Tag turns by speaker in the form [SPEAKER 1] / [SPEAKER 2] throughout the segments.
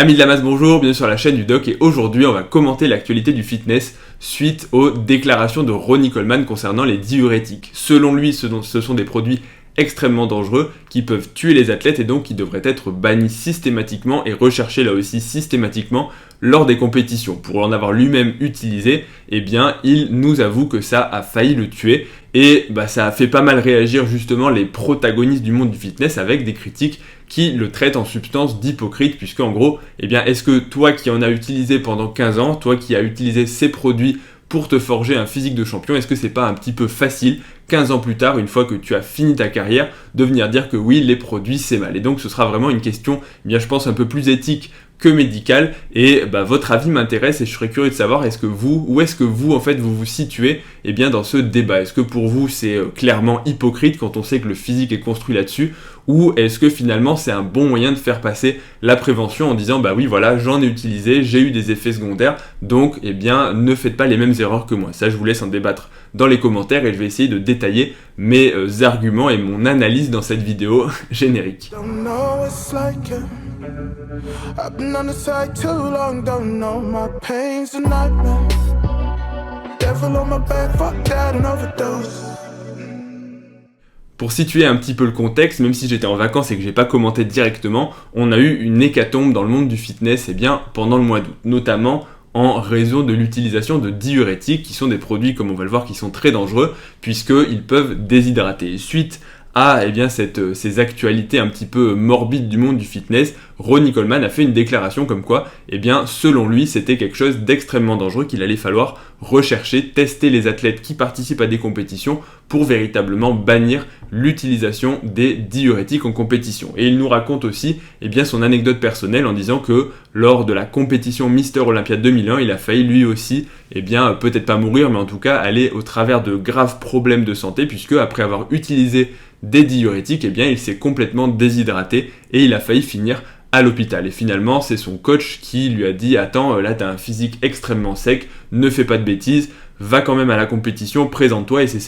[SPEAKER 1] Amis de la masse, bonjour, bienvenue sur la chaîne du Doc et aujourd'hui on va commenter l'actualité du fitness suite aux déclarations de Ronnie Coleman concernant les diurétiques. Selon lui, ce sont des produits extrêmement dangereux qui peuvent tuer les athlètes et donc qui devraient être bannis systématiquement et recherchés là aussi systématiquement lors des compétitions. Pour en avoir lui-même utilisé, eh bien il nous avoue que ça a failli le tuer et ça a fait pas mal réagir justement les protagonistes du monde du fitness avec des critiques qui le traitent en substance d'hypocrite puisque en gros, est-ce que toi qui en as utilisé pendant 15 ans, toi qui as utilisé ces produits pour te forger un physique de champion, est-ce que c'est pas un petit peu facile 15 ans plus tard, une fois que tu as fini ta carrière, de venir dire que oui, les produits c'est mal. Et donc ce sera vraiment une question, je pense, un peu plus éthique que médicale. Et votre avis m'intéresse et je serais curieux de savoir où est-ce que vous en fait vous vous situez dans ce débat. Est-ce que pour vous c'est clairement hypocrite quand on sait que le physique est construit là-dessus, ou est-ce que finalement c'est un bon moyen de faire passer la prévention en disant oui voilà, j'en ai utilisé, j'ai eu des effets secondaires, donc ne faites pas les mêmes erreurs que moi. Ça je vous laisse en débattre dans les commentaires et je vais essayer de détailler mes arguments et mon analyse dans cette vidéo générique. Pour situer un petit peu le contexte, même si j'étais en vacances et que j'ai pas commenté directement, on a eu une hécatombe dans le monde du fitness pendant le mois d'août, notamment en raison de l'utilisation de diurétiques, qui sont des produits, comme on va le voir, qui sont très dangereux, puisqu'ils peuvent déshydrater. Et suite à ces actualités un petit peu morbides du monde du fitness, Ronnie Coleman a fait une déclaration comme quoi, selon lui, c'était quelque chose d'extrêmement dangereux qu'il allait falloir rechercher, tester les athlètes qui participent à des compétitions pour véritablement bannir l'utilisation des diurétiques en compétition. Et il nous raconte aussi son anecdote personnelle en disant que lors de la compétition Mister Olympia 2001, il a failli lui aussi, peut-être pas mourir, mais en tout cas aller au travers de graves problèmes de santé, puisque après avoir utilisé des diurétiques, il s'est complètement déshydraté et il a failli finir à l'hôpital. Et finalement, c'est son coach qui lui a dit « Attends, là t'as un physique extrêmement sec, ne fais pas de bêtises, va quand même à la compétition, présente-toi » et c'est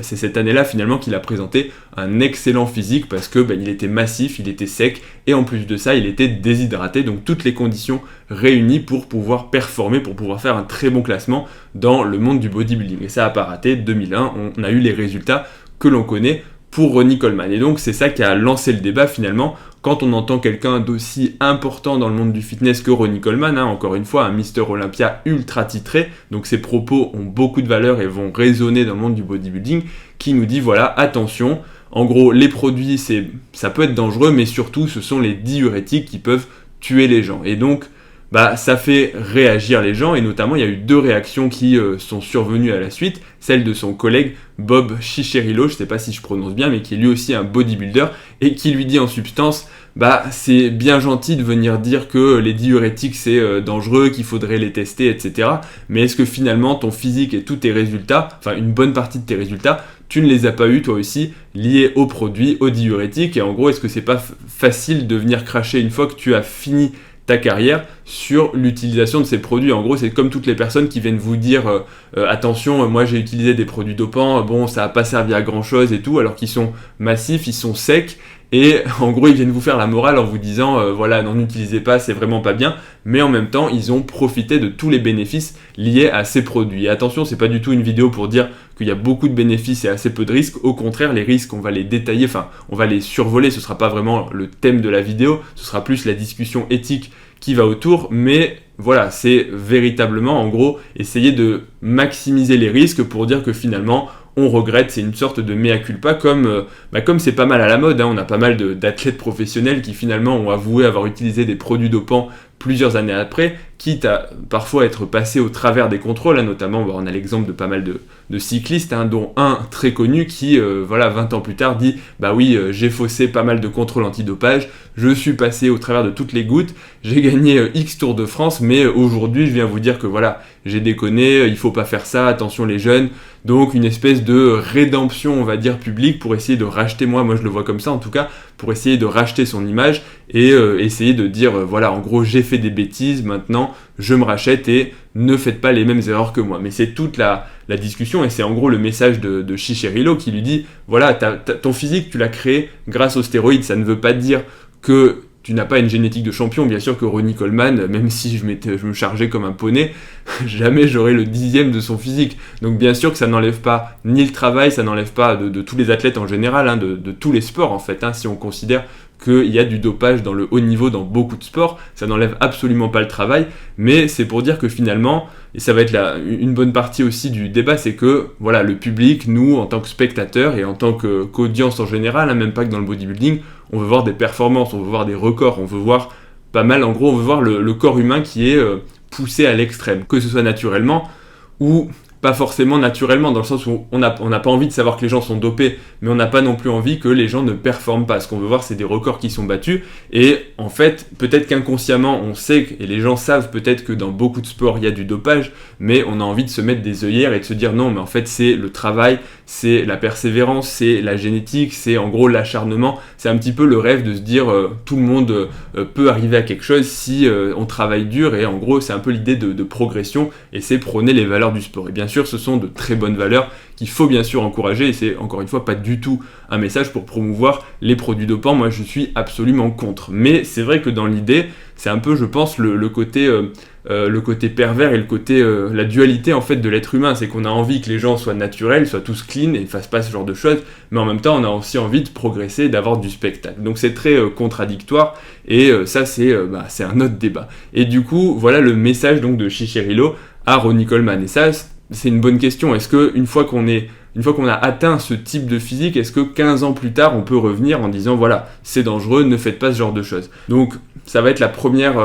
[SPEAKER 1] cette année-là finalement qu'il a présenté un excellent physique parce que il était massif, il était sec et en plus de ça, il était déshydraté, donc toutes les conditions réunies pour pouvoir performer, pour pouvoir faire un très bon classement dans le monde du bodybuilding. Et ça n'a pas raté, 2001, on a eu les résultats que l'on connaît pour Ronnie Coleman. Et donc c'est ça qui a lancé le débat finalement, quand on entend quelqu'un d'aussi important dans le monde du fitness que Ronnie Coleman, encore une fois un Mister Olympia ultra titré, donc ses propos ont beaucoup de valeur et vont résonner dans le monde du bodybuilding, qui nous dit voilà, attention, en gros les produits ça peut être dangereux, mais surtout ce sont les diurétiques qui peuvent tuer les gens. Et donc ça fait réagir les gens et notamment il y a eu deux réactions qui sont survenues à la suite, celle de son collègue Bob Cicherillo, je sais pas si je prononce bien, mais qui est lui aussi un bodybuilder et qui lui dit en substance c'est bien gentil de venir dire que les diurétiques c'est dangereux, qu'il faudrait les tester, etc. Mais est-ce que finalement ton physique et tous tes résultats, enfin une bonne partie de tes résultats, tu ne les as pas eu toi aussi liés aux produits, aux diurétiques, et en gros est-ce que c'est pas facile de venir cracher une fois que tu as fini ta carrière sur l'utilisation de ces produits. En gros, c'est comme toutes les personnes qui viennent vous dire attention, moi j'ai utilisé des produits dopants, ça n'a pas servi à grand chose et tout, alors qu'ils sont massifs, ils sont secs, et en gros ils viennent vous faire la morale en vous disant voilà, n'en utilisez pas, c'est vraiment pas bien, mais en même temps ils ont profité de tous les bénéfices liés à ces produits. Et attention, c'est pas du tout une vidéo pour dire qu'il y a beaucoup de bénéfices et assez peu de risques, au contraire les risques on va les détailler, on va les survoler, ce sera pas vraiment le thème de la vidéo, ce sera plus la discussion éthique qui va autour, mais voilà, c'est véritablement en gros essayer de maximiser les risques pour dire que finalement on regrette, c'est une sorte de mea culpa comme c'est pas mal à la mode, on a pas mal d'athlètes professionnels qui finalement ont avoué avoir utilisé des produits dopants plusieurs années après, quitte à parfois être passé au travers des contrôles, notamment on a l'exemple de pas mal de cyclistes, dont un très connu qui 20 ans plus tard dit oui, j'ai faussé pas mal de contrôles antidopage, je suis passé au travers de toutes les gouttes, j'ai gagné X Tour de France, mais aujourd'hui je viens vous dire que voilà, j'ai déconné, il faut pas faire ça, attention les jeunes. Donc une espèce de rédemption, on va dire, publique pour essayer de racheter, moi je le vois comme ça en tout cas, pour essayer de racheter son image et essayer de dire voilà, en gros j'ai fait des bêtises, maintenant je me rachète et ne faites pas les mêmes erreurs que moi. Mais c'est toute la discussion et c'est en gros le message de Cicherillo qui lui dit voilà, ton physique tu l'as créé grâce aux stéroïdes, ça ne veut pas dire que tu n'as pas une génétique de champion. Bien sûr que Ronnie Coleman, même si je me chargeais comme un poney, jamais j'aurais le 10e de son physique. Donc bien sûr que ça n'enlève pas ni le travail, ça n'enlève pas de tous les athlètes en général, hein, de tous les sports en fait, hein, si on considère qu'il y a du dopage dans le haut niveau dans beaucoup de sports, ça n'enlève absolument pas le travail, mais c'est pour dire que finalement, et ça va être une bonne partie aussi du débat, c'est que voilà, le public, nous en tant que spectateurs et en tant qu'audience en général, hein, même pas que dans le bodybuilding, on veut voir des performances, on veut voir des records, on veut voir pas mal, en gros on veut voir le corps humain qui est poussé à l'extrême, que ce soit naturellement ou pas forcément naturellement, dans le sens où on n'a pas envie de savoir que les gens sont dopés, mais on n'a pas non plus envie que les gens ne performent pas. Ce qu'on veut voir, c'est des records qui sont battus, et en fait, peut-être qu'inconsciemment, on sait, et les gens savent peut-être que dans beaucoup de sports, il y a du dopage, mais on a envie de se mettre des œillères et de se dire non, mais en fait, c'est le travail, c'est la persévérance, c'est la génétique, c'est en gros l'acharnement, c'est un petit peu le rêve de se dire tout le monde peut arriver à quelque chose si on travaille dur, et en gros, c'est un peu l'idée de progression, et c'est prôner les valeurs du sport. Et bien sûr, ce sont de très bonnes valeurs qu'il faut bien sûr encourager, et c'est encore une fois pas du tout un message pour promouvoir les produits dopants. Moi je suis absolument contre, mais c'est vrai que dans l'idée c'est un peu, je pense, le côté pervers et le côté la dualité en fait de l'être humain, c'est qu'on a envie que les gens soient naturels, soient tous clean et fassent pas ce genre de choses, mais en même temps on a aussi envie de progresser, d'avoir du spectacle, donc c'est très contradictoire, et ça c'est un autre débat. Et du coup voilà le message donc de Chicharito à Ronnie Coleman, et ça c'est une bonne question. Est-ce que une fois qu'on a atteint ce type de physique, est-ce que 15 ans plus tard, on peut revenir en disant voilà, c'est dangereux, ne faites pas ce genre de choses. Donc ça va être la première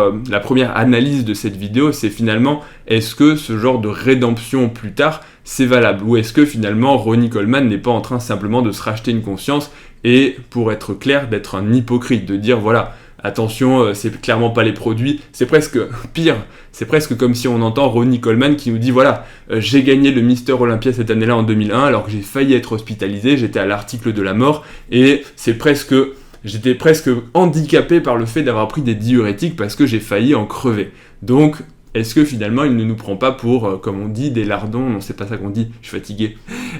[SPEAKER 1] analyse de cette vidéo, c'est finalement, est-ce que ce genre de rédemption plus tard, c'est valable? Ou est-ce que finalement, Ronnie Coleman n'est pas en train simplement de se racheter une conscience et, pour être clair, d'être un hypocrite, de dire voilà, attention, c'est clairement pas les produits, c'est presque pire, c'est presque comme si on entend Ronnie Coleman qui nous dit voilà, j'ai gagné le Mister Olympia cette année-là en 2001 alors que j'ai failli être hospitalisé, j'étais à l'article de la mort, et j'étais presque handicapé par le fait d'avoir pris des diurétiques parce que j'ai failli en crever. Donc, est-ce que finalement il ne nous prend pas pour, comme on dit, des lardons? Non, c'est pas ça qu'on dit, je suis fatigué.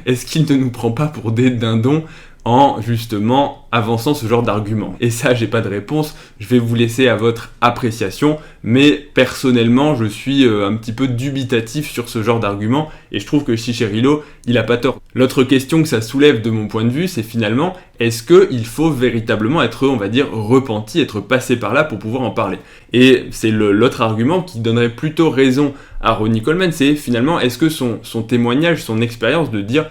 [SPEAKER 1] Est-ce qu'il ne nous prend pas pour des dindons en justement avançant ce genre d'argument? Et ça, j'ai pas de réponse, je vais vous laisser à votre appréciation, mais personnellement, je suis un petit peu dubitatif sur ce genre d'argument, et je trouve que Chicharito, il a pas tort. L'autre question que ça soulève de mon point de vue, c'est finalement, est-ce qu'il faut véritablement être, on va dire, repenti, être passé par là pour pouvoir en parler? Et c'est l'autre argument qui donnerait plutôt raison à Ronnie Coleman, c'est finalement, est-ce que son témoignage, son expérience de dire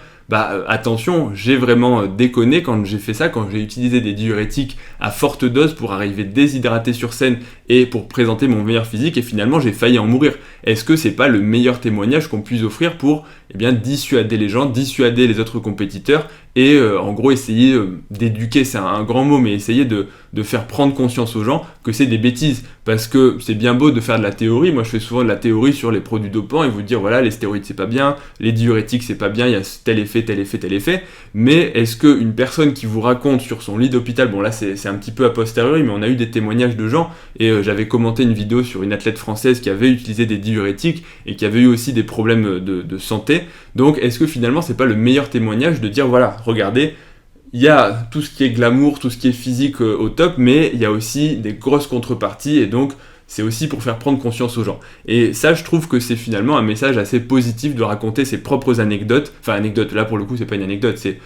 [SPEAKER 1] attention, j'ai vraiment déconné quand j'ai fait ça, quand j'ai utilisé des diurétiques à forte dose pour arriver déshydraté sur scène et pour présenter mon meilleur physique, et finalement j'ai failli en mourir. Est-ce que c'est pas le meilleur témoignage qu'on puisse offrir pour dissuader les gens, dissuader les autres compétiteurs, et en gros essayer d'éduquer, c'est un grand mot, mais essayer de faire prendre conscience aux gens que c'est des bêtises, parce que c'est bien beau de faire de la théorie. Moi je fais souvent de la théorie sur les produits dopants et vous dire voilà, les stéroïdes c'est pas bien, les diurétiques c'est pas bien, il y a tel effet, mais est-ce qu'une personne qui vous raconte sur son lit d'hôpital, bon là c'est un petit peu a posteriori, mais on a eu des témoignages de gens, et j'avais commenté une vidéo sur une athlète française qui avait utilisé des diurétiques et qui avait eu aussi des problèmes de santé, donc est-ce que finalement c'est pas le meilleur témoignage de dire voilà, regardez, il y a tout ce qui est glamour, tout ce qui est physique au top, mais il y a aussi des grosses contreparties, et donc c'est aussi pour faire prendre conscience aux gens. Et ça, je trouve que c'est finalement un message assez positif de raconter ses propres anecdotes, enfin anecdotes, là pour le coup c'est pas une anecdote, c'est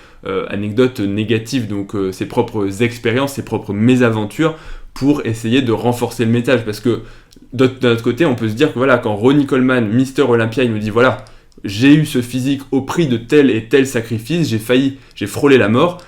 [SPEAKER 1] anecdote négative, donc ses propres expériences, ses propres mésaventures, pour essayer de renforcer le message, parce que d'un autre côté on peut se dire que voilà, quand Ronnie Coleman, Mister Olympia, il nous dit voilà, j'ai eu ce physique au prix de tel et tel sacrifice, j'ai frôlé la mort,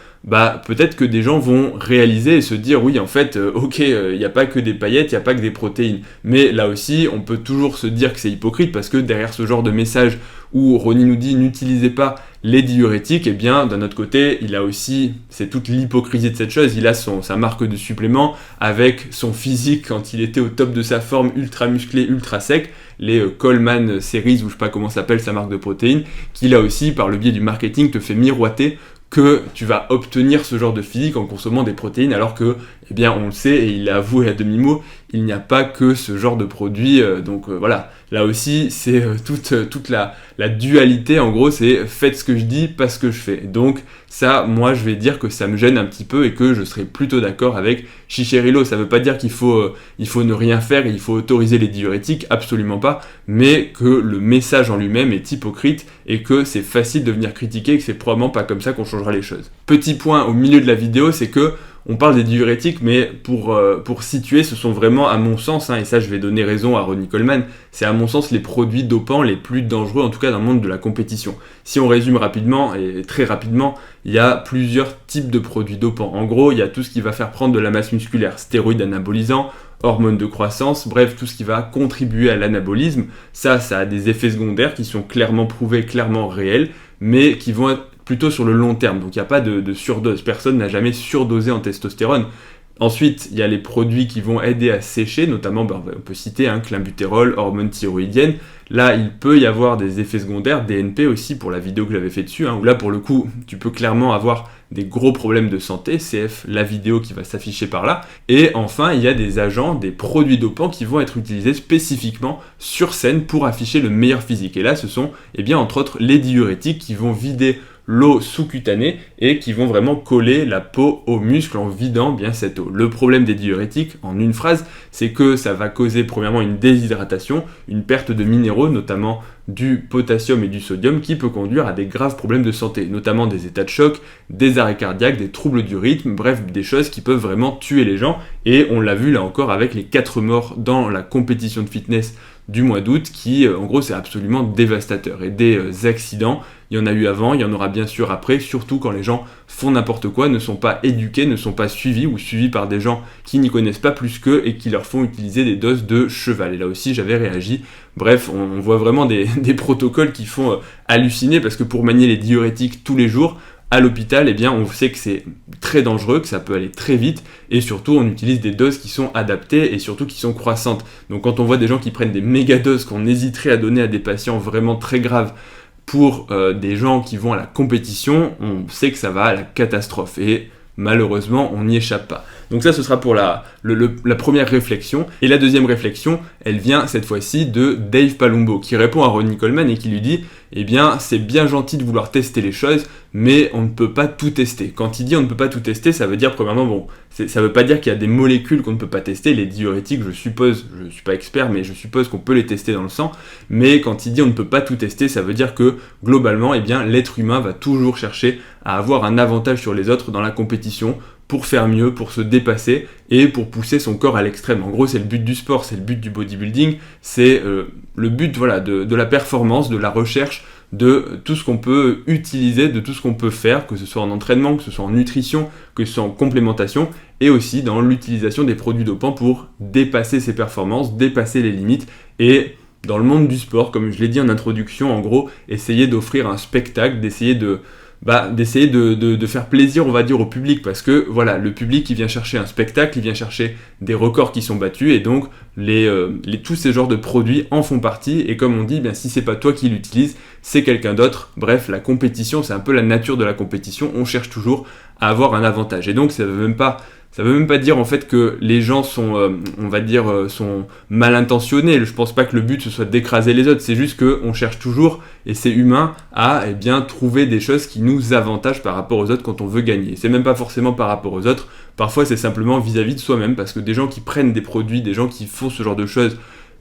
[SPEAKER 1] peut-être que des gens vont réaliser et se dire oui, en fait, ok, il n'y a pas que des paillettes, il n'y a pas que des protéines, mais là aussi on peut toujours se dire que c'est hypocrite, parce que derrière ce genre de message où Ronnie nous dit n'utilisez pas les diurétiques, et bien d'un autre côté il a aussi, c'est toute l'hypocrisie de cette chose, il a sa marque de supplément avec son physique quand il était au top de sa forme, ultra musclé, ultra sec, les Coleman Series, ou je sais pas comment s'appelle sa marque de protéines, qui là aussi par le biais du marketing te fait miroiter que tu vas obtenir ce genre de physique en consommant des protéines, alors que eh bien on le sait, et il l'a avoué à demi-mot, il n'y a pas que ce genre de produit, voilà, là aussi c'est toute la dualité, en gros c'est faites ce que je dis, pas ce que je fais. Donc ça, moi je vais dire que ça me gêne un petit peu et que je serais plutôt d'accord avec Chicherillo. Ça veut pas dire qu'il faut ne rien faire et il faut autoriser les diurétiques, absolument pas, mais que le message en lui-même est hypocrite et que c'est facile de venir critiquer et que c'est probablement pas comme ça qu'on changera les choses. Petit point au milieu de la vidéo, c'est que on parle des diurétiques, mais pour situer, ce sont vraiment, à mon sens, et ça je vais donner raison à Ronnie Coleman, c'est à mon sens les produits dopants les plus dangereux, en tout cas dans le monde de la compétition. Si on résume rapidement, et très rapidement, il y a plusieurs types de produits dopants. En gros, il y a tout ce qui va faire prendre de la masse musculaire, stéroïdes anabolisants, hormones de croissance, bref, tout ce qui va contribuer à l'anabolisme. Ça a des effets secondaires qui sont clairement prouvés, clairement réels, mais qui vont être plutôt sur le long terme, donc il n'y a pas de surdose, personne n'a jamais surdosé en testostérone. Ensuite, il y a les produits qui vont aider à sécher, notamment on peut citer clenbuterol, hormone thyroïdienne. Là, il peut y avoir des effets secondaires, DNP aussi pour la vidéo que j'avais fait dessus, où là pour le coup, tu peux clairement avoir des gros problèmes de santé, CF, la vidéo qui va s'afficher par là. Et enfin, il y a des agents, des produits dopants qui vont être utilisés spécifiquement sur scène pour afficher le meilleur physique. Et là, ce sont, entre autres, les diurétiques qui vont vider l'eau sous-cutanée et qui vont vraiment coller la peau aux muscles en vidant bien cette eau. Le problème des diurétiques, en une phrase, c'est que ça va causer premièrement une déshydratation, une perte de minéraux, notamment du potassium et du sodium, qui peut conduire à des graves problèmes de santé, notamment des états de choc, des arrêts cardiaques, des troubles du rythme, bref, des choses qui peuvent vraiment tuer les gens. Et on l'a vu là encore avec les 4 morts dans la compétition de fitness du mois d'août, qui en gros c'est absolument dévastateur. Et des accidents, il y en a eu avant, il y en aura bien sûr après, surtout quand les gens font n'importe quoi, ne sont pas éduqués, ne sont pas suivis ou suivis par des gens qui n'y connaissent pas plus qu'eux et qui leur font utiliser des doses de cheval. Et là aussi j'avais réagi. Bref, on voit vraiment des protocoles qui font halluciner, parce que pour manier les diurétiques tous les jours, à l'hôpital, on sait que c'est très dangereux, que ça peut aller très vite, et surtout on utilise des doses qui sont adaptées et surtout qui sont croissantes. Donc quand on voit des gens qui prennent des méga doses qu'on hésiterait à donner à des patients vraiment très graves pour des gens qui vont à la compétition, on sait que ça va à la catastrophe. Et malheureusement, on n'y échappe pas. Donc ça, ce sera pour la première réflexion. Et la deuxième réflexion, elle vient cette fois-ci de Dave Palumbo, qui répond à Ronnie Coleman et qui lui dit « c'est bien gentil de vouloir tester les choses, mais on ne peut pas tout tester. » Quand il dit « on ne peut pas tout tester », ça veut dire premièrement, ça veut pas dire qu'il y a des molécules qu'on ne peut pas tester. Les diurétiques, je suppose, je ne suis pas expert, mais je suppose qu'on peut les tester dans le sang. Mais quand il dit « on ne peut pas tout tester », ça veut dire que, globalement, l'être humain va toujours chercher à avoir un avantage sur les autres dans la compétition, pour faire mieux, pour se dépasser et pour pousser son corps à l'extrême. En gros, c'est le but du sport, c'est le but du bodybuilding, c'est le but de la performance, de la recherche, de tout ce qu'on peut utiliser, de tout ce qu'on peut faire, que ce soit en entraînement, que ce soit en nutrition, que ce soit en complémentation, et aussi dans l'utilisation des produits dopants pour dépasser ses performances, dépasser les limites, et dans le monde du sport, comme je l'ai dit en introduction, en gros, essayer d'offrir un spectacle, d'essayer de faire plaisir, on va dire, au public, parce que voilà, le public il vient chercher un spectacle, il vient chercher des records qui sont battus, et donc tous ces genres de produits en font partie. Et comme on dit, si c'est pas toi qui l'utilise, c'est quelqu'un d'autre. Bref, la compétition, c'est un peu la nature de la compétition, on cherche toujours à avoir un avantage, et donc ça veut même pas dire en fait que les gens sont, sont mal intentionnés. Je pense pas que le but ce soit d'écraser les autres, c'est juste qu'on cherche toujours, et c'est humain, à trouver des choses qui nous avantagent par rapport aux autres quand on veut gagner. C'est même pas forcément par rapport aux autres, parfois c'est simplement vis-à-vis de soi-même, parce que des gens qui prennent des produits, des gens qui font ce genre de choses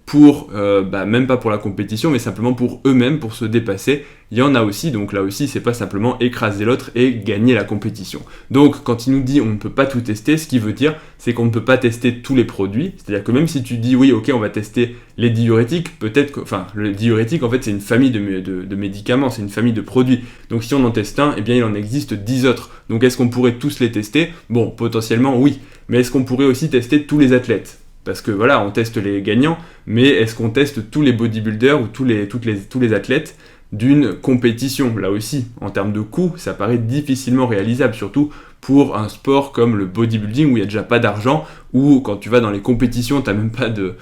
[SPEAKER 1] pour, même pas pour la compétition, mais simplement pour eux-mêmes, pour se dépasser, il y en a aussi. Donc là aussi, c'est pas simplement écraser l'autre et gagner la compétition. Donc quand il nous dit on ne peut pas tout tester, ce qu'il veut dire, c'est qu'on ne peut pas tester tous les produits. C'est-à-dire que même si tu dis oui, ok, on va tester les diurétiques, peut-être que, le diurétique, en fait, c'est une famille de médicaments, c'est une famille de produits. Donc si on en teste un, il en existe 10 autres. Donc est-ce qu'on pourrait tous les tester ? Bon, potentiellement oui. Mais est-ce qu'on pourrait aussi tester tous les athlètes ? Parce que voilà, on teste les gagnants, mais est-ce qu'on teste tous les bodybuilders ou tous les athlètes d'une compétition ? Là aussi, en termes de coût, ça paraît difficilement réalisable, surtout pour un sport comme le bodybuilding où il n'y a déjà pas d'argent, où quand tu vas dans les compétitions, t'as même pas de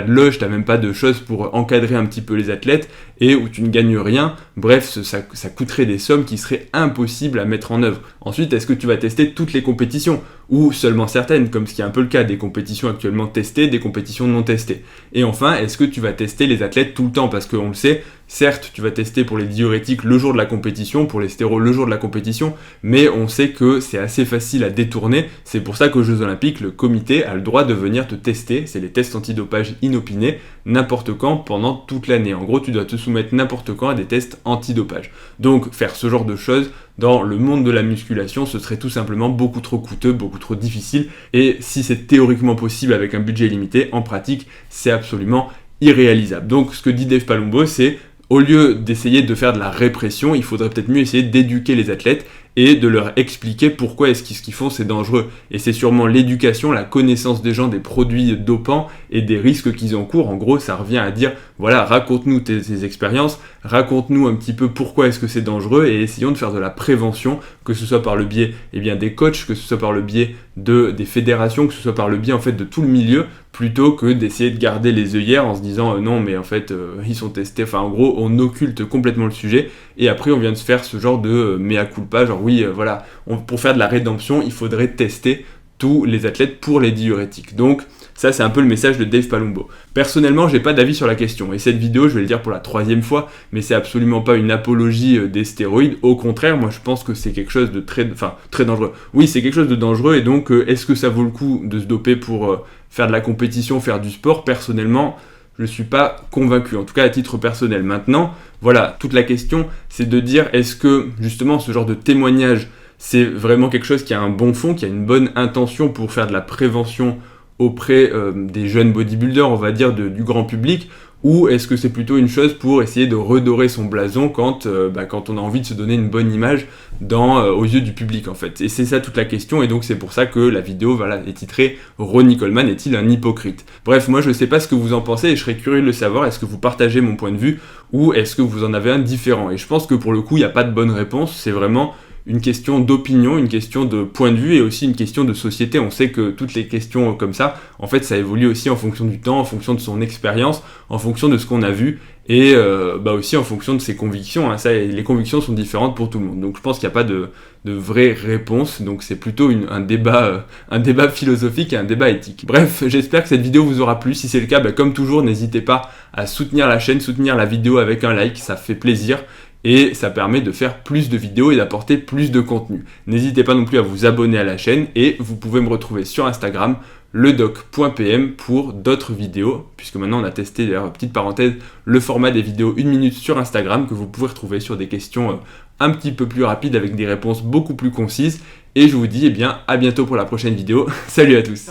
[SPEAKER 1] loge, t'as même pas de choses pour encadrer un petit peu les athlètes, et où tu ne gagnes rien. Bref, ça coûterait des sommes qui seraient impossibles à mettre en œuvre. Ensuite, est-ce que tu vas tester toutes les compétitions, ou seulement certaines, comme ce qui est un peu le cas des compétitions actuellement testées, des compétitions non testées? Et enfin, est-ce que tu vas tester les athlètes tout le temps? Parce qu'on le sait, certes, tu vas tester pour les diurétiques le jour de la compétition, pour les stérols le jour de la compétition, mais on sait que c'est assez facile à détourner. C'est pour ça qu'aux Jeux Olympiques, le comité a le droit de venir te tester, c'est les tests antidopage inopinés, n'importe quand, pendant toute l'année. En gros, tu dois te soumettre n'importe quand à des tests antidopage. Donc, faire ce genre de choses dans le monde de la musculation, ce serait tout simplement beaucoup trop coûteux, beaucoup trop difficile, et si c'est théoriquement possible avec un budget limité, en pratique, c'est absolument irréalisable. Donc, ce que dit Dave Palumbo, c'est au lieu d'essayer de faire de la répression, il faudrait peut-être mieux essayer d'éduquer les athlètes et de leur expliquer pourquoi est-ce ce qu'ils font c'est dangereux. Et c'est sûrement l'éducation, la connaissance des gens des produits dopants et des risques qu'ils encourent. En gros, ça revient à dire, voilà, raconte-nous tes expériences, raconte-nous un petit peu pourquoi est-ce que c'est dangereux et essayons de faire de la prévention, que ce soit par le biais des coachs, que ce soit par le biais des fédérations, que ce soit par le biais en fait de tout le milieu, plutôt que d'essayer de garder les œillères en se disant non mais en fait ils sont testés, enfin en gros on occulte complètement le sujet et après on vient de se faire ce genre de mea culpa, genre oui voilà, pour faire de la rédemption il faudrait tester tous les athlètes pour les diurétiques. Donc ça c'est un peu le message de Dave Palumbo. Personnellement j'ai pas d'avis sur la question et cette vidéo je vais le dire pour la 3e fois mais c'est absolument pas une apologie des stéroïdes, au contraire moi je pense que c'est quelque chose de très dangereux. Oui c'est quelque chose de dangereux et donc est-ce que ça vaut le coup de se doper pour faire de la compétition, faire du sport? Personnellement je suis pas convaincu, en tout cas à titre personnel. Maintenant voilà, toute la question c'est de dire est-ce que justement ce genre de témoignage c'est vraiment quelque chose qui a un bon fond, qui a une bonne intention pour faire de la prévention auprès des jeunes bodybuilders, on va dire, du grand public, ou est-ce que c'est plutôt une chose pour essayer de redorer son blason quand on a envie de se donner une bonne image aux yeux du public en fait. Et c'est ça toute la question, et donc c'est pour ça que la vidéo est titrée « Ronnie Coleman est-il un hypocrite ?» Bref, moi je sais pas ce que vous en pensez et je serais curieux de le savoir. Est-ce que vous partagez mon point de vue ou est-ce que vous en avez un différent? Et je pense que pour le coup il n'y a pas de bonne réponse, c'est vraiment une question d'opinion, une question de point de vue et aussi une question de société. On sait que toutes les questions comme ça, en fait, ça évolue aussi en fonction du temps, en fonction de son expérience, en fonction de ce qu'on a vu et aussi en fonction de ses convictions. Hein. Les convictions sont différentes pour tout le monde. Donc je pense qu'il n'y a pas de vraie réponse. Donc c'est plutôt un débat philosophique et un débat éthique. Bref, j'espère que cette vidéo vous aura plu. Si c'est le cas, comme toujours, n'hésitez pas à soutenir la chaîne, soutenir la vidéo avec un like, ça fait plaisir. Et ça permet de faire plus de vidéos et d'apporter plus de contenu. N'hésitez pas non plus à vous abonner à la chaîne et vous pouvez me retrouver sur Instagram, ledoc.pm pour d'autres vidéos, puisque maintenant on a testé, d'ailleurs, petite parenthèse, le format des vidéos 1 minute sur Instagram que vous pouvez retrouver sur des questions un petit peu plus rapides avec des réponses beaucoup plus concises. Et je vous dis à bientôt pour la prochaine vidéo. Salut à tous.